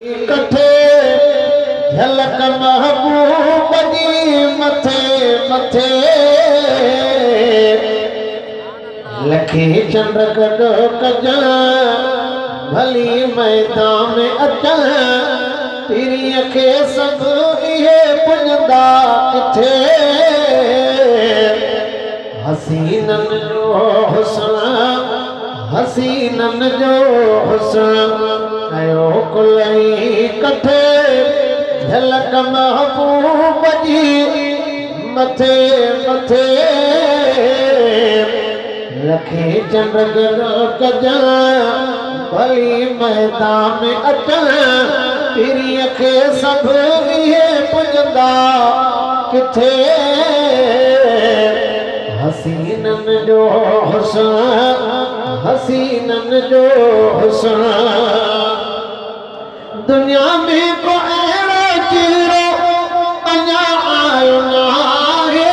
कठे झलक महबूब दी मथे मथे लखे चंद्र कॾो कजां भली मैदान में अचां पीरीअ खे सभु इहे पुॼंदा किथे हसीननि जो हुस्न हसीननि जो हुस्न कयो कुलई कठे झलक महबूब जी मथे मथे लखे चंद्र कजां भली मैदान में अचां पीरीअ खे सभु इहे पुॼंदा किथे हसीननि जो हुस्न हसीननि जो हुस्न दुनिया में को अहिड़ो चेहरो अञा आयो न आहे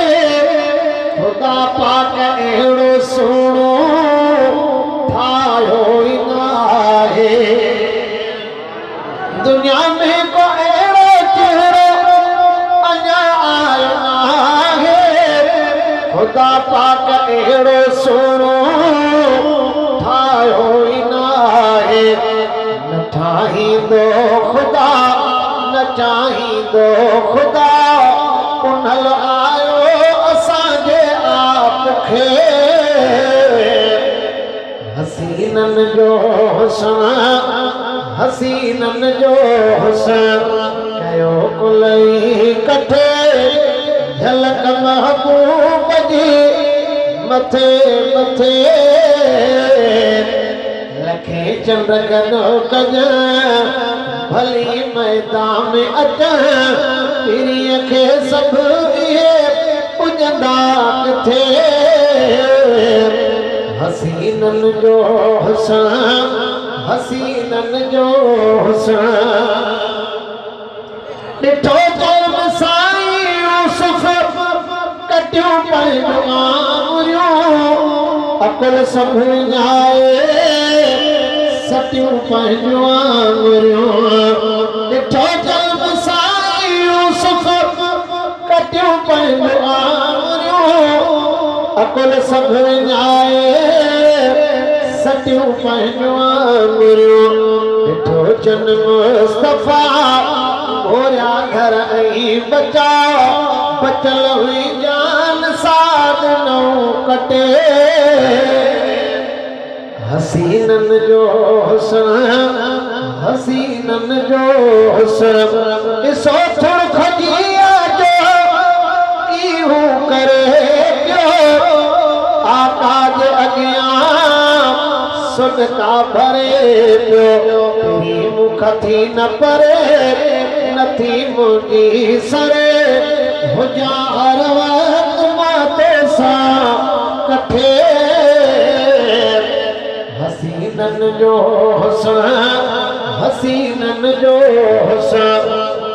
ख़ुदा पाक अहिड़ो सुहिणो ठाहियो ई न आहे दुनिया में को अहिड़ो चेहरो अञा आयो न आहे ख़ुदा पाक अहिड़ो सुहिणो ठाहियो ई न आहे न ठाहींदो ख़ुदा न चाहींदो ख़ुदा पुनल आयो असांजे आप खे हसीननि जो हुस्न हसीननि जो हुस्न कयो कुलई कठे झलक महबूब जी मथे मथे लखे चंद्र कॾो कजां भली मैदान में अचां पीरीअ खे सभु इहे पुॼंदा किथे हसीननि जो हुस्न हसीननि जो हुस्न ॾिठो कर्म साईं यूसुफ कटियूं पंहिंजूं आङुरियूं अकुल संभाए सटियूं पंहिंजूं आङुरियूं ॾिठो कर्म साईं यूसुफ कटियूं पंहिंजूं आङुरियूं अकुल संभाए सटियूं पंहिंजूं आङुरियूं ॾिठो चन मुस्तफ़ा मोरिया घर ऐं बचाओ बचल हुई जान साध नओं कटे हसीननि जो हुस्न हसीननि जो हुस्न ॾिसो थोरो खजिया जो इहो करे पियो आका जे अॻियां सुनता भरे पियो मुख थी न परे नथी मुंहिंजी सरे हुजां हर वक़्तु मां तोसां कठे हसीननि जो हुस्न हसीननि जो हुस्न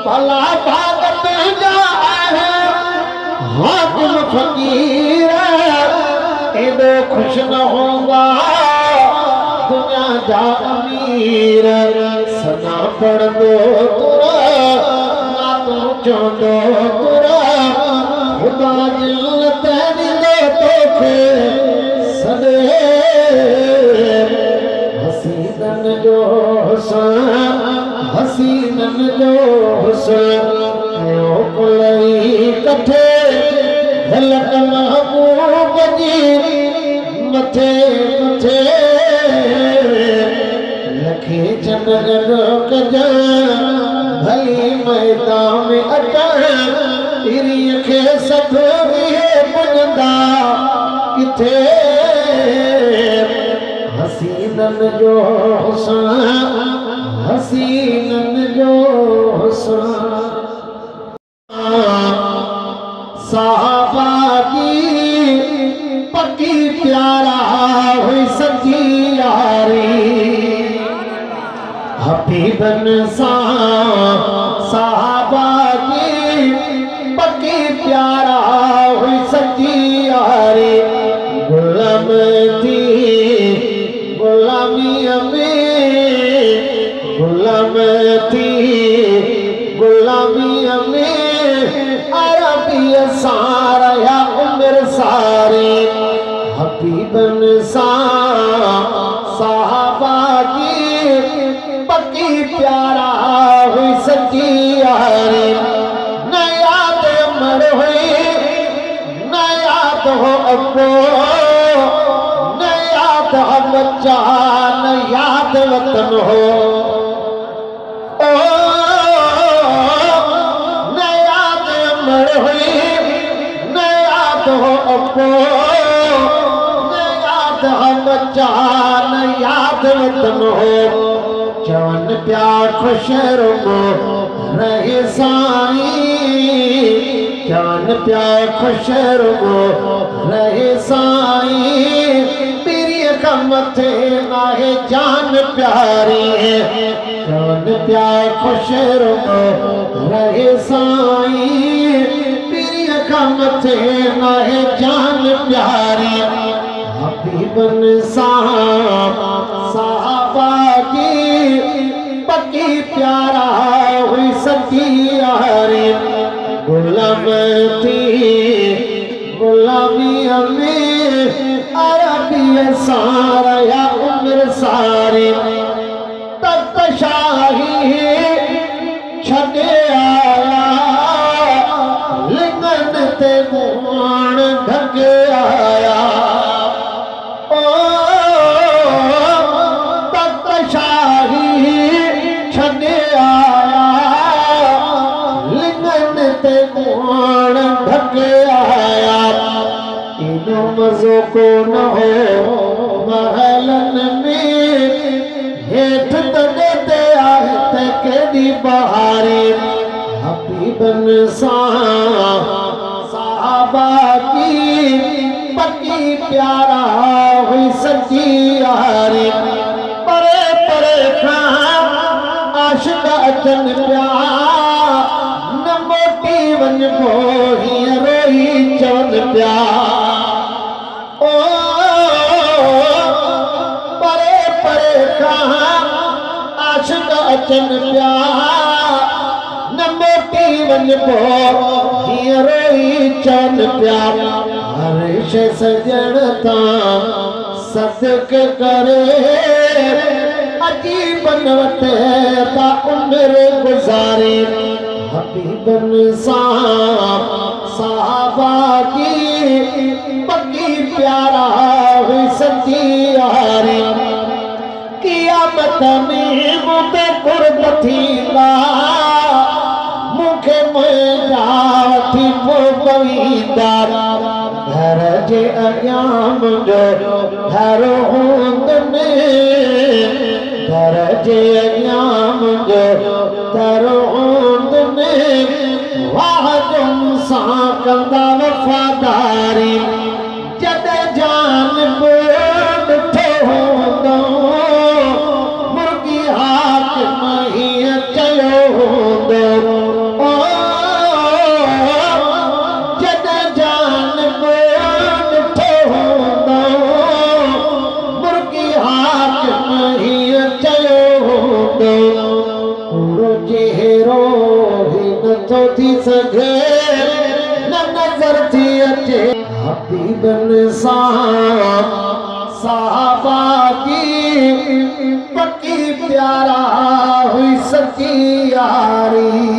भला भाग तुंहिंजा आहे हाकिम फ़क़ीर एॾो ख़ुशि न हूंदा दुनिया जा अमीर सना पढ़ंदो तुर नातो चवंदो तुर ख़ुदा दिल ते ॾींदो तोखे सॾे हसीननि जो हुस्न हसीननि जो हुस्न कयो कुलई कठे झलक महबूब जी मथे मथे लखे चंद्र कजां भली मैदान में अचां पीरीअ खे सभु इहे पुॼंदा किथे हसीननि जो हुस्न हसीननि जो हुस्न साहबा जी पकी प्यारा हुई सची यारी हबीबनि सां साहबा जी पकी प्यारा हुई सची यारी गुलाम थी गुलामी में गुलाम थी साहबा की पक्की प्यारा हुई सच्ची यारी न याद मर हुई न याद हो अब्बो न याद हो बच्चा न याद वतन हो न याद मर हुई न याद हो अब्बो बच्चा न याद वतन हो चवन प्यार खुश रुगो रहे साईं चवन प्यार खुश रुगो रहे साईं तेरी कम थे नाहे जान प्यारी चवन प्यार खुश रुगो रहे साईं तेरी कम थे नाहे जान प्यारी हबीबन साहबा की पक्की प्यारा हुई सच्ची यारी गुलाम थी गुलामी में अरबी सारा या उम्र सारी तख्त शाही छड़े आया लिंगन ते मुआण ढके आया मज़ो को न हो महलन में हेठ तड़े आहे ते केडी बहारी हबीबन साहबा की पक्की प्यारा हुई सच्ची यारी परे परे खां आशिक अचन प्या न मोटी वन पोही रोई चवन प्या परे परे कहाँ आशिक अचन प्या न मोटी वन पो हीअं रोई चवन प्या हर शइ सजण तां सदक करे अजीबन वटे ता उम्र गुज़ारी हबीबन साहबा की पक्की प्यारा हुई सच्ची यारी क़यामत में मुझे कुर्ब थींदा मूंखे मुंहिंजा वठी पोइ पवींदा घर जे अॻियां मुंहिंजो घर हूंदनि घर जे अॻियां मुंहिंजो घर हूंदनि वाह तुम सां कंदा वफ़ादारी जॾहिं जान ॾिठो हूंदो मुर्गी हाकिम हीअं चयो हूंदो जॾहिं जान ॾिठो हूंदो मुर्गी हाकिम हीअं चयो हूंदो पूरो चेहरो नथो थी सघे न नज़र थी अचे हबीबन साहबा की पक्की प्यारा हुई सच्ची यारी।